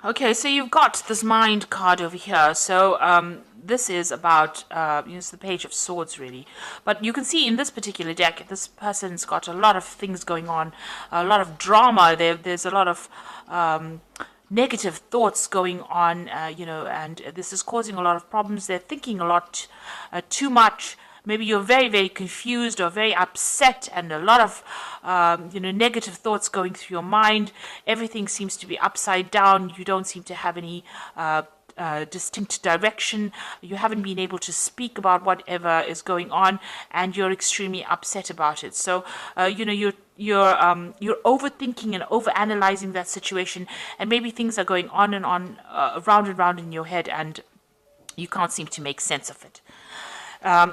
Okay, so you've got this mind card over here. So this is about it's the Page of Swords, really. But you can see in this particular deck, this person's got a lot of things going on, a lot of drama. There's a lot of negative thoughts going on, and this is causing a lot of problems. They're thinking a lot, too much. Maybe you're very, very confused or very upset, and a lot of, negative thoughts going through your mind. Everything seems to be upside down. You don't seem to have any distinct direction. You haven't been able to speak about whatever is going on, and you're extremely upset about it. So, you're overthinking and overanalyzing that situation, and maybe things are going on round and round in your head, and you can't seem to make sense of it.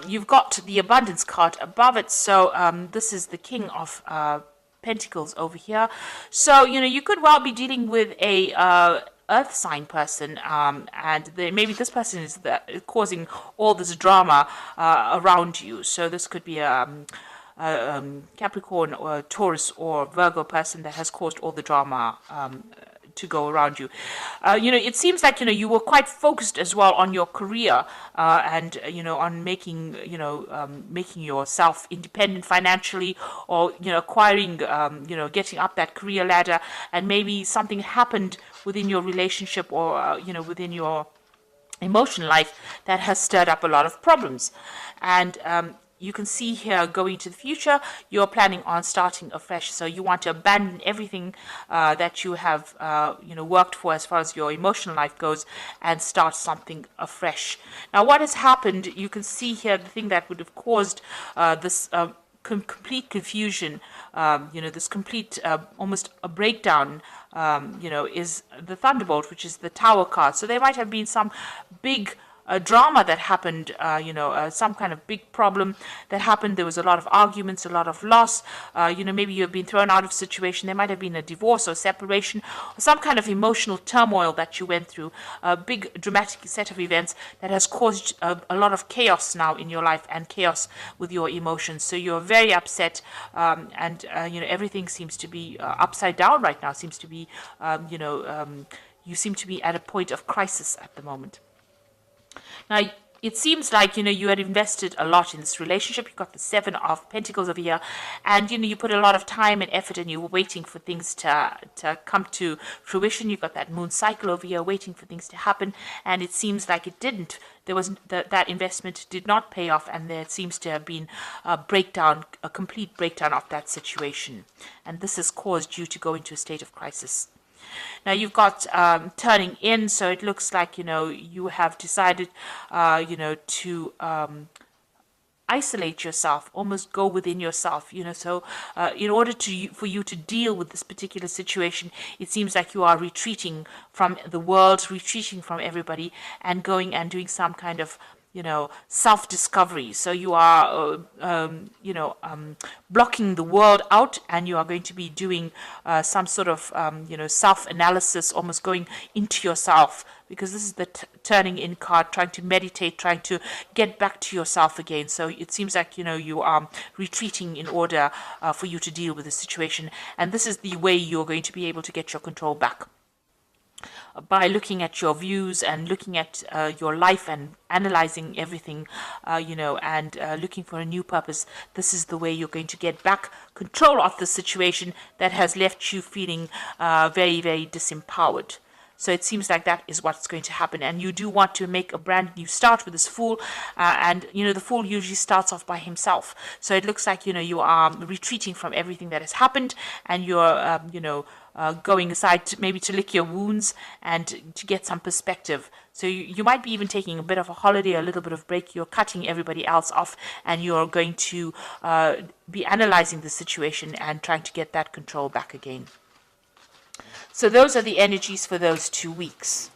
You've got the abundance card above it. So this is the King of Pentacles over here. So, you could well be dealing with a earth sign person, and maybe this person is causing all this drama around you. So this could be Capricorn or Taurus or Virgo person that has caused all the drama to go around you. It seems like, you were quite focused as well on your career, and, on making, making yourself independent financially, or, acquiring, getting up that career ladder, and maybe something happened within your relationship, or, within your emotional life that has stirred up a lot of problems. And you can see here, going to the future, you're planning on starting afresh. So you want to abandon everything that you have, worked for as far as your emotional life goes, and start something afresh. Now, what has happened, you can see here, the thing that would have caused this complete confusion, this complete, almost a breakdown, is the Thunderbolt, which is the Tower card. So there might have been some big drama that happened, some kind of big problem that happened. There was a lot of arguments, a lot of loss. Maybe you've been thrown out of a situation. There might have been a divorce or separation, or some kind of emotional turmoil that you went through. A big dramatic set of events that has caused a lot of chaos now in your life, and chaos with your emotions. So you're very upset, and everything seems to be upside down right now. Seems to be, you seem to be at a point of crisis at the moment. Now, it seems like, you had invested a lot in this relationship. You got the Seven of Pentacles over here, and, you put a lot of time and effort, and you were waiting for things to come to fruition. You got that moon cycle over here, waiting for things to happen, and it seems like it didn't. There was that investment did not pay off, and there seems to have been a breakdown, a complete breakdown of that situation. And this has caused you to go into a state of crisis. Now, you've got turning in, so it looks like, you have decided, to isolate yourself, almost go within yourself, so in order for you to deal with this particular situation, it seems like you are retreating from the world, retreating from everybody, and going and doing some kind of self-discovery. So you are, blocking the world out, and you are going to be doing some sort of, self-analysis, almost going into yourself, because this is the turning in card, trying to meditate, trying to get back to yourself again. So it seems like, you are retreating in order for you to deal with the situation. And this is the way you're going to be able to get your control back, by looking at your views and looking at your life and analyzing everything, and looking for a new purpose. This is the way you're going to get back control of the situation that has left you feeling very, very disempowered. So it seems like that is what's going to happen. And you do want to make a brand new start with this Fool. And, the Fool usually starts off by himself. So it looks like, you are retreating from everything that has happened. And you're, going aside maybe to lick your wounds and to get some perspective. So you might be even taking a bit of a holiday, a little bit of break. You're cutting everybody else off. And you're going to be analyzing the situation and trying to get that control back again. So those are the energies for those 2 weeks.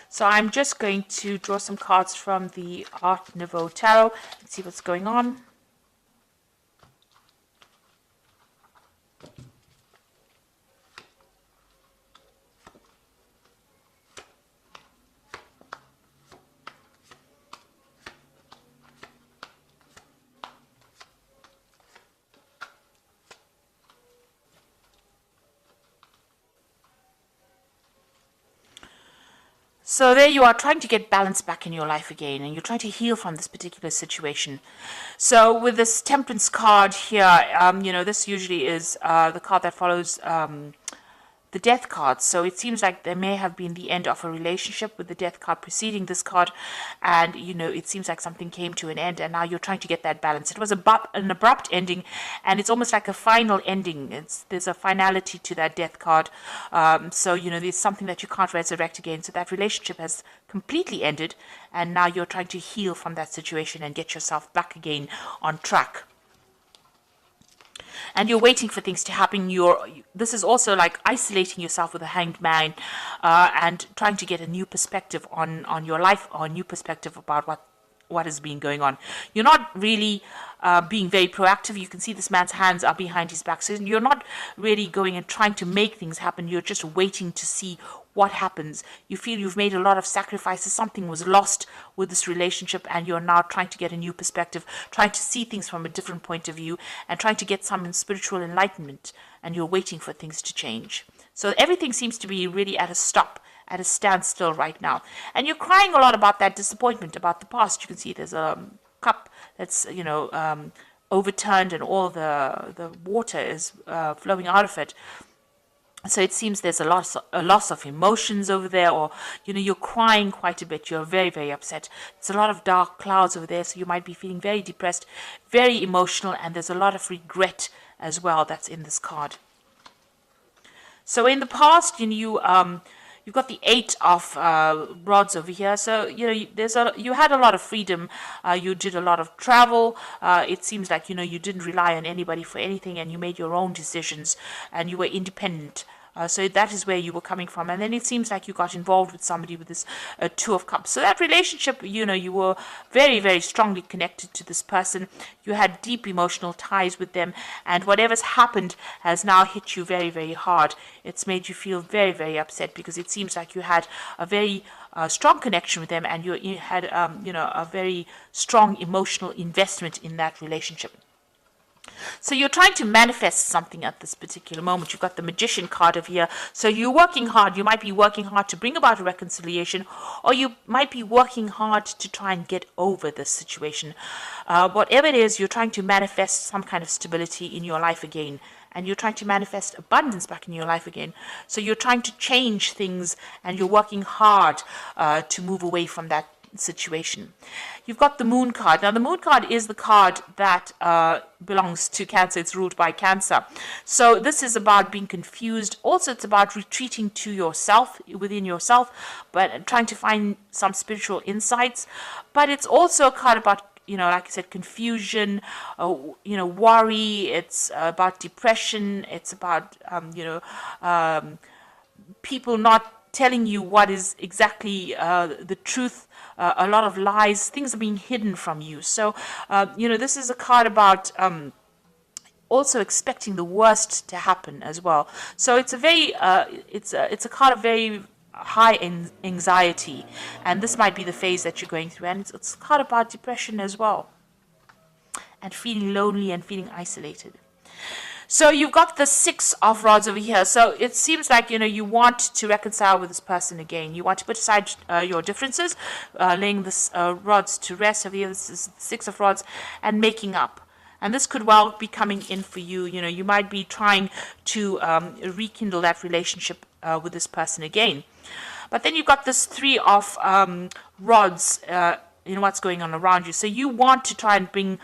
So I'm just going to draw some cards from the Art Nouveau Tarot and see what's going on. So there you are trying to get balance back in your life again, and you're trying to heal from this particular situation. So with this Temperance card here, this usually is the card that follows the Death card. So it seems like there may have been the end of a relationship with the Death card preceding this card, and it seems like something came to an end, and now you're trying to get that balance. It was an abrupt ending, and it's almost like a final ending. There's a finality to that Death card. So there's something that you can't resurrect again. So that relationship has completely ended, and now you're trying to heal from that situation and get yourself back again on track. And you're waiting for things to happen. This is also like isolating yourself with a hanged man, and trying to get a new perspective on your life, or a new perspective about what has been going on. You're not really being very proactive. You can see this man's hands are behind his back. So you're not really going and trying to make things happen. You're just waiting to see what happens. You feel you've made a lot of sacrifices. Something was lost with this relationship, and you're now trying to get a new perspective, trying to see things from a different point of view, and trying to get some spiritual enlightenment, and you're waiting for things to change. So everything seems to be really at a stop, at a standstill right now. And you're crying a lot about that disappointment, about the past. You can see there's a cup that's, overturned, and all the water is flowing out of it. So it seems there's a loss of emotions over there, or you're crying quite a bit. You're very, very upset. There's a lot of dark clouds over there, so you might be feeling very depressed, very emotional, and there's a lot of regret as well that's in this card. So in the past, you've got the 8 of rods over here. So you had a lot of freedom. You did a lot of travel. It seems like you didn't rely on anybody for anything, and you made your own decisions, and you were independent. So that is where you were coming from. And then it seems like you got involved with somebody with this 2 of Cups. So that relationship, you were very, very strongly connected to this person. You had deep emotional ties with them. And whatever's happened has now hit you very, very hard. It's made you feel very, very upset, because it seems like you had a very strong connection with them, and you had, a very strong emotional investment in that relationship. So you're trying to manifest something at this particular moment. You've got the Magician card over here. So you're working hard. You might be working hard to bring about a reconciliation, or you might be working hard to try and get over this situation. Whatever it is, you're trying to manifest some kind of stability in your life again. And you're trying to manifest abundance back in your life again. So you're trying to change things, and you're working hard to move away from that situation. You've got the Moon card. Now the Moon card is the card that belongs to Cancer. It's ruled by Cancer. So this is about being confused. Also, it's about retreating to yourself, within yourself, but trying to find some spiritual insights. But it's also a card about, like I said, confusion, worry. It's about depression. It's about, people not telling you what is exactly the truth. A lot of lies. Things are being hidden from you. So, this is a card about also expecting the worst to happen as well. So it's a very, it's a card of very high anxiety, and this might be the phase that you're going through. And it's a card about depression as well, and feeling lonely and feeling isolated. So you've got the 6 of rods over here. So it seems like, you want to reconcile with this person again. You want to put aside your differences, laying this rods to rest over here. This is 6 of rods, and making up. And this could well be coming in for you. You might be trying to rekindle that relationship with this person again. But then you've got this 3 of rods, what's going on around you. So you want to try and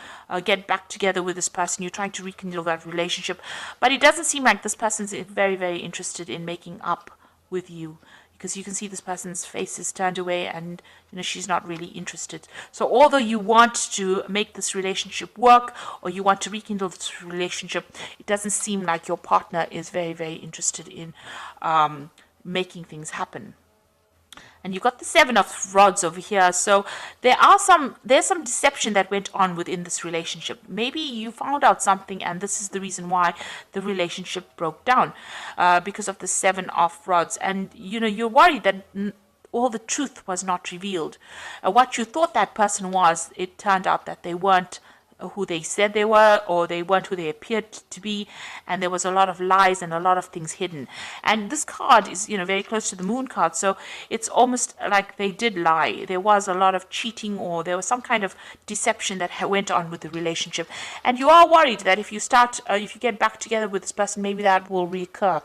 get back together with this person. You're trying to rekindle that relationship, but it doesn't seem like this person's very, very interested in making up with you, because you can see this person's face is turned away, and she's not really interested. So although you want to make this relationship work, or you want to rekindle this relationship, it doesn't seem like your partner is very, very interested in making things happen. And you've got the 7 of rods over here. So there's some deception that went on within this relationship. Maybe you found out something, and this is the reason why the relationship broke down, because of the 7 of rods. And you're worried that all the truth was not revealed. What you thought that person was, it turned out that they weren't who they said they were, or they weren't who they appeared to be, and there was a lot of lies and a lot of things hidden. And this card is, very close to the moon card, so it's almost like they did lie. There was a lot of cheating, or there was some kind of deception that went on with the relationship, and you are worried that if you get back together with this person, maybe that will reoccur.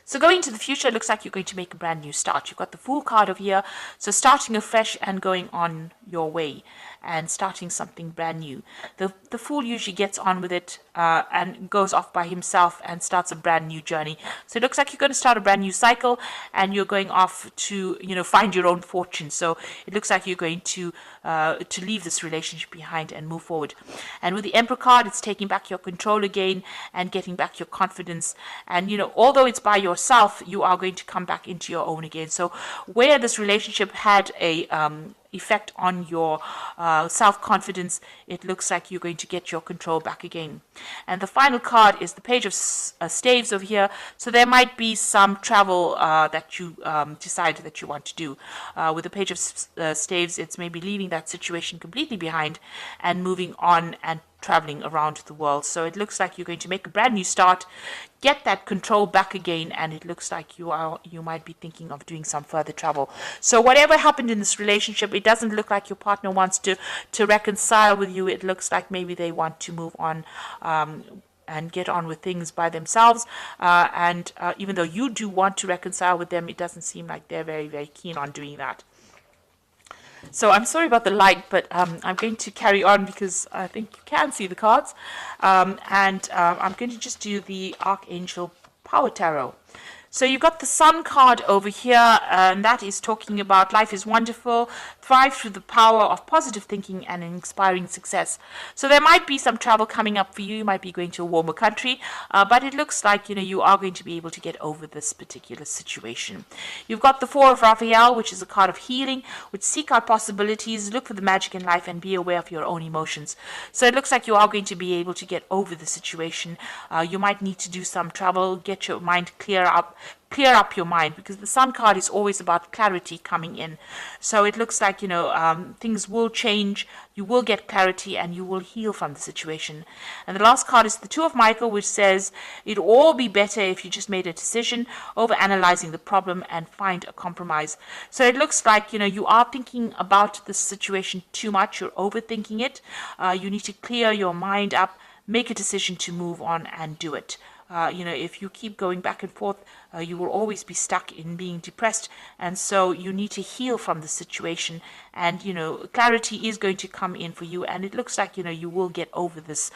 So going into the future, it looks like you're going to make a brand new start. You've got the Fool card over here. So starting afresh and going on your way and starting something brand new. The Fool usually gets on with it and goes off by himself and starts a brand new journey. So it looks like you're going to start a brand new cycle, and you're going off to, find your own fortune. So it looks like you're going to leave this relationship behind and move forward. And with the Emperor card, it's taking back your control again and getting back your confidence. And, although it's by yourself, you are going to come back into your own again. So where this relationship had a effect on your self-confidence, it looks like you're going to get your control back again. And the final card is the Page of Staves over here. So there might be some travel that you decide that you want to do. With the Page of Staves, it's maybe leaving that situation completely behind and moving on and traveling around the world. So it looks like you're going to make a brand new start, get that control back again, and it looks like you might be thinking of doing some further travel. So whatever happened in this relationship, it doesn't look like your partner wants to reconcile with you. It looks like maybe they want to move on and get on with things by themselves. And even though you do want to reconcile with them, it doesn't seem like they're very, very keen on doing that. So I'm sorry about the light, but I'm going to carry on because I think you can see the cards. I'm going to just do the Archangel Power Tarot. So you've got the Sun card over here, and that is talking about life is wonderful, thrive through the power of positive thinking and inspiring success. So there might be some travel coming up for you. You might be going to a warmer country, but it looks like, you are going to be able to get over this particular situation. You've got the Four of Raphael, which is a card of healing, which seek out possibilities, look for the magic in life, and be aware of your own emotions. So it looks like you are going to be able to get over the situation. You might need to do some travel, get your mind clear up your mind, because the Sun card is always about clarity coming in. So it looks like, things will change, you will get clarity, and you will heal from the situation. And the last card is the Two of Michael, which says it'd all be better if you just made a decision over analyzing the problem and find a compromise. So it looks like, you are thinking about the situation too much, you're overthinking it. You need to clear your mind up, make a decision to move on and do it. If you keep going back and forth, you will always be stuck in being depressed. And so you need to heal from the situation. And, clarity is going to come in for you. And it looks like, you will get over this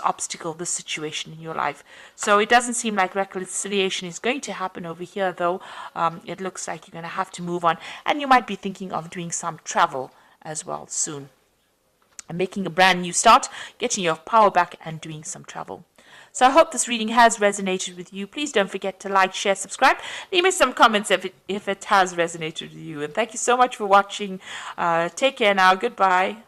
obstacle, this situation in your life. So it doesn't seem like reconciliation is going to happen over here, though. It looks like you're going to have to move on. And you might be thinking of doing some travel as well soon. And making a brand new start, getting your power back and doing some travel. So I hope this reading has resonated with you. Please don't forget to like, share, subscribe. Leave me some comments if it has resonated with you. And thank you so much for watching. Take care now. Goodbye.